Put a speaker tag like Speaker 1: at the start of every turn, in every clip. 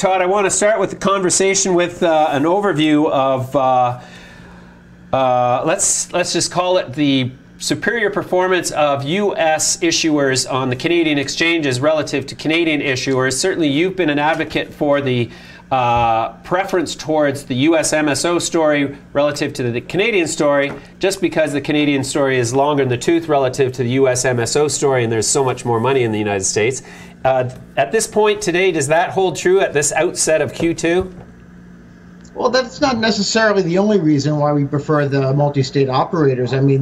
Speaker 1: Todd, I want to start with the conversation with an overview of, let's just call it the superior performance of U.S. issuers on the Canadian exchanges relative to Canadian issuers. Certainly you've been an advocate for the preference towards the US MSO story relative to the Canadian story, just because the Canadian story is longer in the tooth relative to the US MSO story, and there's so much more money in the United States. At this point today, does that hold true at this outset of Q2?
Speaker 2: Well, that's not necessarily the only reason why we prefer the multi-state operators. I mean,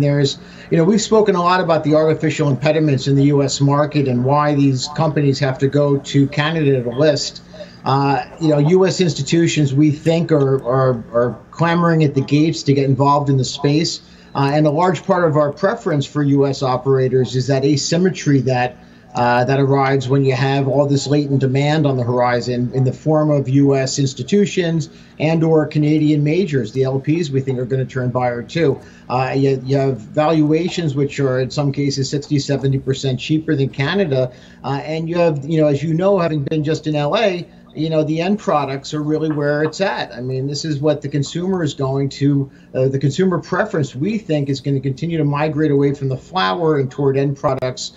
Speaker 2: we've spoken a lot about the artificial impediments in the U.S. market and why these companies have to go to Canada to list. U.S. institutions, we think, are clamoring at the gates to get involved in the space. And a large part of our preference for U.S. operators is that asymmetry that arrives when you have all this latent demand on the horizon in the form of U.S. institutions and or Canadian majors. The LPs, we think, are going to turn buyer too. You have valuations which are in some cases 60-70% cheaper than Canada. And you have, as you know, having been just in LA, the end products are really where it's at. I mean, this is what the consumer is going to, the consumer preference, we think, is going to continue to migrate away from the flower and toward end products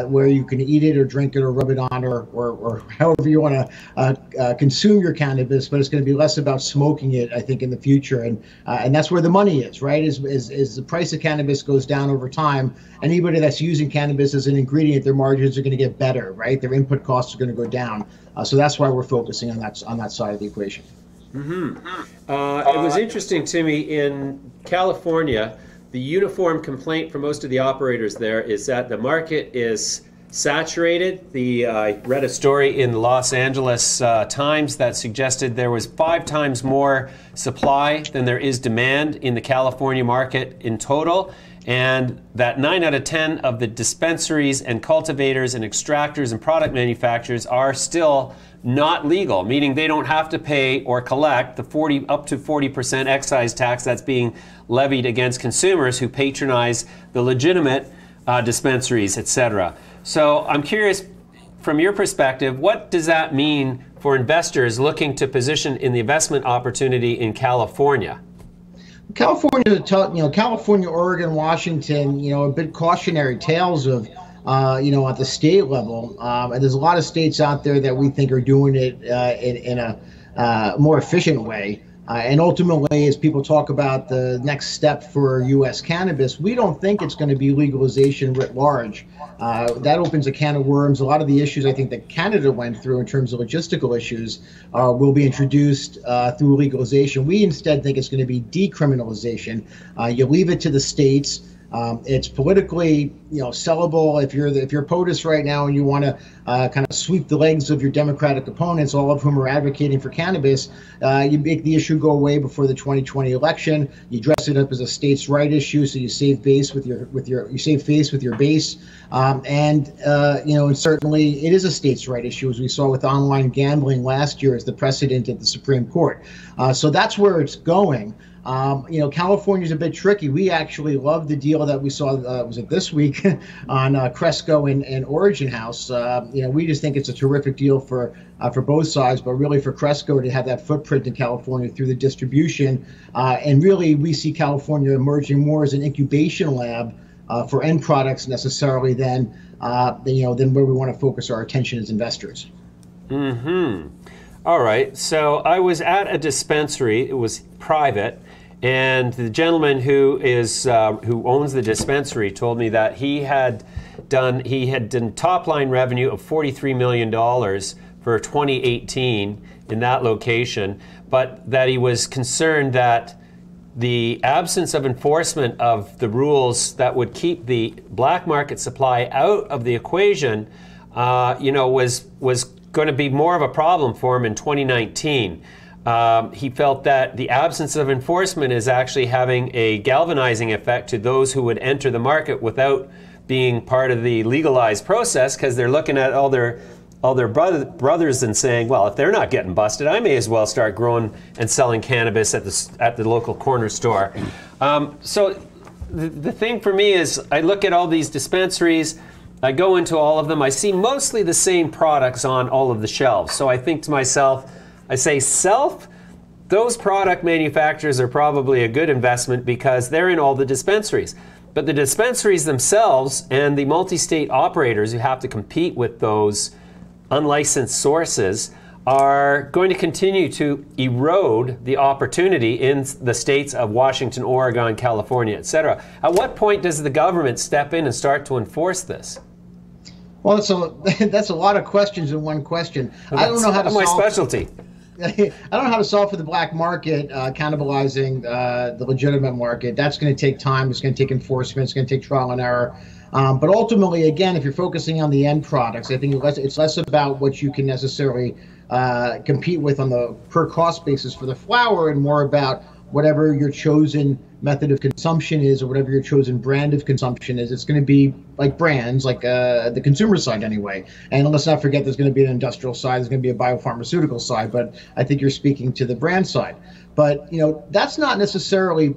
Speaker 2: where you can eat it or drink it or rub it on or however you want to consume your cannabis, but it's going to be less about smoking it, I think, in the future. And that's where the money is, right? As the price of cannabis goes down over time, anybody that's using cannabis as an ingredient, their margins are going to get better, right? Their input costs are going to go down. So that's why we're focusing on that side of the equation.
Speaker 1: Mm-hmm. It was interesting to me in California. The uniform complaint for most of the operators there is that the market is saturated. I read a story in the Los Angeles Times that suggested there was 5 times more supply than there is demand in the California market in total, and that 9 out of 10 of the dispensaries and cultivators and extractors and product manufacturers are still not legal, meaning they don't have to pay or collect the up to 40% excise tax that's being levied against consumers who patronize the legitimate dispensaries, etc. So I'm curious, from your perspective, what does that mean for investors looking to position in the investment opportunity in California?
Speaker 2: California, Oregon, Washington, a bit cautionary tales of, at the state level. And there's a lot of states out there that we think are doing it in a more efficient way. And ultimately, as people talk about the next step for U.S. cannabis, we don't think it's going to be legalization writ large. That opens a can of worms. A lot of the issues I think that Canada went through in terms of logistical issues will be introduced through legalization. We instead think it's going to be decriminalization. You leave it to the states. It's politically, sellable. If you're POTUS right now and you want to kind of sweep the legs of your Democratic opponents, all of whom are advocating for cannabis, you make the issue go away before the 2020 election. You dress it up as a states' right issue, so you save face with your base. And certainly it is a states' right issue, as we saw with online gambling last year as the precedent at the Supreme Court. So that's where it's going. California's a bit tricky. We actually love the deal that we saw, was it this week, on Cresco and Origin House. We just think it's a terrific deal for both sides, but really for Cresco to have that footprint in California through the distribution. And really, we see California emerging more as an incubation lab for end products necessarily than where we want to focus our attention as investors.
Speaker 1: Mm-hmm. All right. So I was at a dispensary. It was private. And the gentleman who owns the dispensary told me that he had done top line revenue of $43 million for 2018 in that location, but that he was concerned that the absence of enforcement of the rules that would keep the black market supply out of the equation, was going to be more of a problem for him in 2019. He felt that the absence of enforcement is actually having a galvanizing effect to those who would enter the market without being part of the legalized process, because they're looking at all their brothers and saying, well, if they're not getting busted, I may as well start growing and selling cannabis at the local corner store. So the thing for me is, I look at all these dispensaries. I go into all of them. I see mostly the same products on all of the shelves. So I think to myself, I say, those product manufacturers are probably a good investment because they're in all the dispensaries. But the dispensaries themselves and the multi-state operators who have to compete with those unlicensed sources are going to continue to erode the opportunity in the states of Washington, Oregon, California, et cetera. At what point does the government step in and start to enforce this?
Speaker 2: Well, that's a lot of questions in one question.
Speaker 1: Well, I don't know how to solve. That's my specialty.
Speaker 2: I don't know how to solve for the black market, cannibalizing the legitimate market. That's going to take time. It's going to take enforcement. It's going to take trial and error. But ultimately, again, if you're focusing on the end products, I think it's less about what you can necessarily compete with on the per cost basis for the flower and more about whatever your chosen method of consumption is or whatever your chosen brand of consumption is. It's going to be like brands, like the consumer side anyway. And let's not forget there's going to be an industrial side, there's going to be a biopharmaceutical side, but I think you're speaking to the brand side. But, that's not necessarily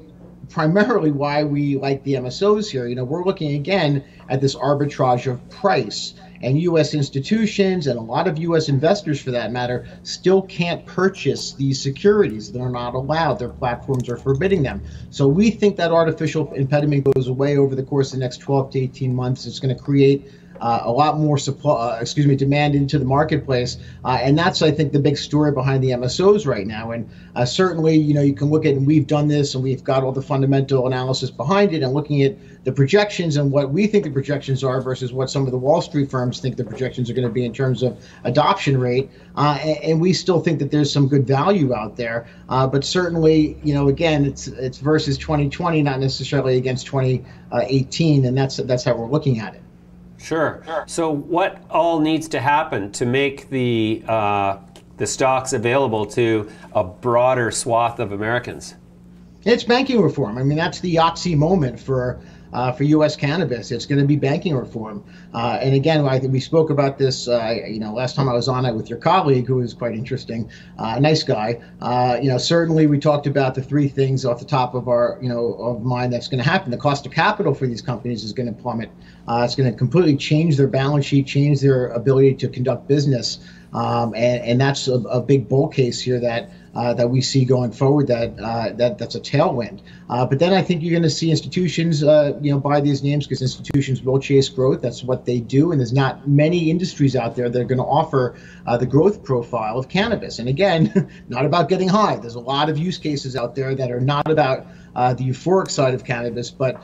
Speaker 2: primarily why we like the MSOs here. We're looking again at this arbitrage of price. And U.S. institutions and a lot of U.S. investors, for that matter, still can't purchase these securities. They're not allowed. Their platforms are forbidding them. So we think that artificial impediment goes away over the course of the next 12 to 18 months. It's going to create a lot more demand into the marketplace. And that's, I think, the big story behind the MSOs right now. And certainly, you can look at, and we've done this, and we've got all the fundamental analysis behind it, and looking at the projections and what we think the projections are versus what some of the Wall Street firms think the projections are going to be in terms of adoption rate. And we still think that there's some good value out there. But certainly, again, it's versus 2020, not necessarily against 2018. And that's how we're looking at it.
Speaker 1: Sure. So what all needs to happen to make the stocks available to a broader swath of Americans?
Speaker 2: It's banking reform. I mean, that's the Yahtzee moment for U.S. cannabis. It's going to be banking reform. And again, I think we spoke about this, last time I was on it with your colleague, who was quite interesting, nice guy. Certainly we talked about the three things off the top of our, of mind that's going to happen. The cost of capital for these companies is going to plummet. It's going to completely change their balance sheet, change their ability to conduct business. And that's a big bull case here that we see going forward. That's a tailwind. But then I think you're going to see institutions, buy these names because institutions will chase growth. That's what they do. And there's not many industries out there that are going to offer the growth profile of cannabis. And again, not about getting high. There's a lot of use cases out there that are not about the euphoric side of cannabis, but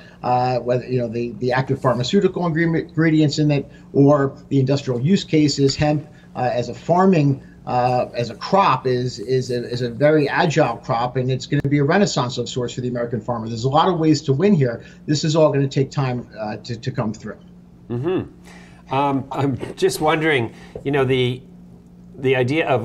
Speaker 2: whether the active pharmaceutical ingredients in it, or the industrial use cases. Hemp as a farming as a crop is a very agile crop, and it's going to be a renaissance of sorts for the American farmer. There's a lot of ways to win here. This is all going to take time to come through.
Speaker 1: Mm-hmm. I'm just wondering, the idea of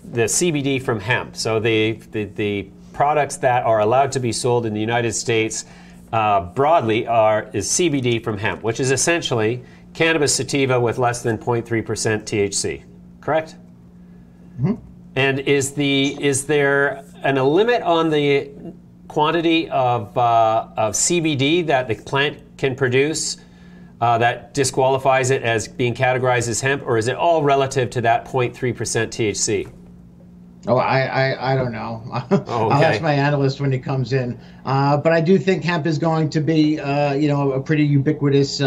Speaker 1: the CBD from hemp. So the products that are allowed to be sold in the United States broadly is CBD from hemp, which is essentially cannabis sativa with less than 0.3% THC. Correct? Mm-hmm. And is there a limit on the quantity of CBD that the plant can produce that disqualifies it as being categorized as hemp, or is it all relative to that 0.3% THC?
Speaker 2: Oh, I don't know.
Speaker 1: Oh, okay.
Speaker 2: I'll ask my analyst when he comes in. But I do think hemp is going to be, a pretty ubiquitous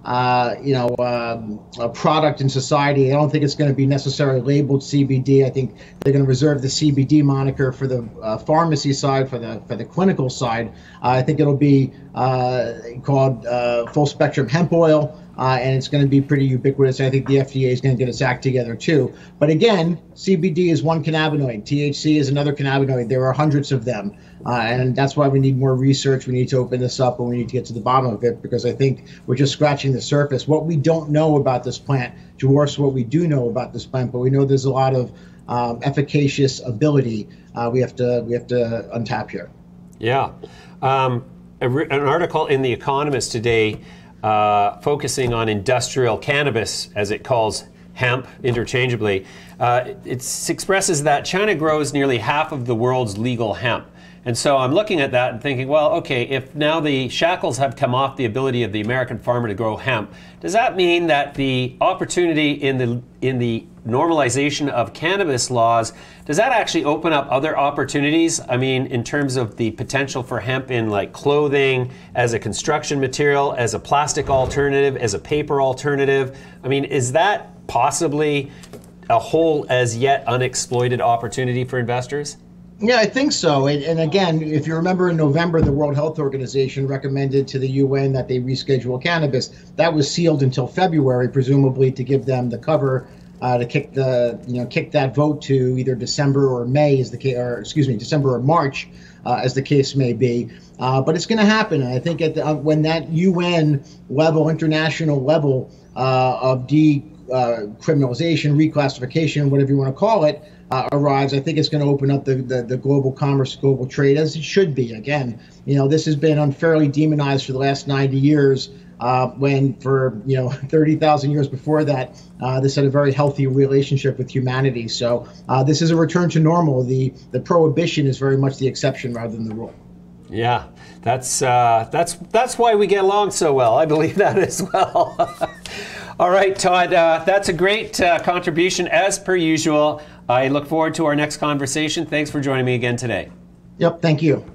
Speaker 2: a product in society. I don't think it's going to be necessarily labeled CBD. I think they're going to reserve the CBD moniker for the pharmacy side, for the clinical side. I think it'll be called full spectrum hemp oil. And it's going to be pretty ubiquitous. I think the FDA is going to get its act together too. But again, CBD is one cannabinoid. THC is another cannabinoid. There are hundreds of them. And that's why we need more research. We need to open this up, and we need to get to the bottom of it, because I think we're just scratching the surface. What we don't know about this plant dwarfs what we do know about this plant, but we know there's a lot of efficacious ability we have to untap here. Yeah.
Speaker 1: An article in The Economist today focusing on industrial cannabis, as it calls hemp interchangeably. It expresses that China grows nearly half of the world's legal hemp. And so I'm looking at that and thinking, well, okay, if now the shackles have come off the ability of the American farmer to grow hemp, does that mean that the opportunity in the normalization of cannabis laws, does that actually open up other opportunities? I mean, in terms of the potential for hemp in like clothing, as a construction material, as a plastic alternative, as a paper alternative. I mean, is that possibly a whole as yet unexploited opportunity for investors?
Speaker 2: Yeah, I think so. And again, if you remember in November, the World Health Organization recommended to the UN that they reschedule cannabis. That was sealed until February, presumably to give them the cover to kick that vote to either December or May, December or March, as the case may be. But it's going to happen. I think when that UN level, international level of decriminalization, reclassification, whatever you want to call it, arrives, I think it's going to open up the global commerce, global trade, as it should be. Again, this has been unfairly demonized for the last 90 years, when for 30,000 years before that, this had a very healthy relationship with humanity. So this is a return to normal. The prohibition is very much the exception rather than the rule.
Speaker 1: Yeah, that's why we get along so well. I believe that as well. All right, Todd, that's a great contribution as per usual. I look forward to our next conversation. Thanks for joining me again today.
Speaker 2: Yep, thank you.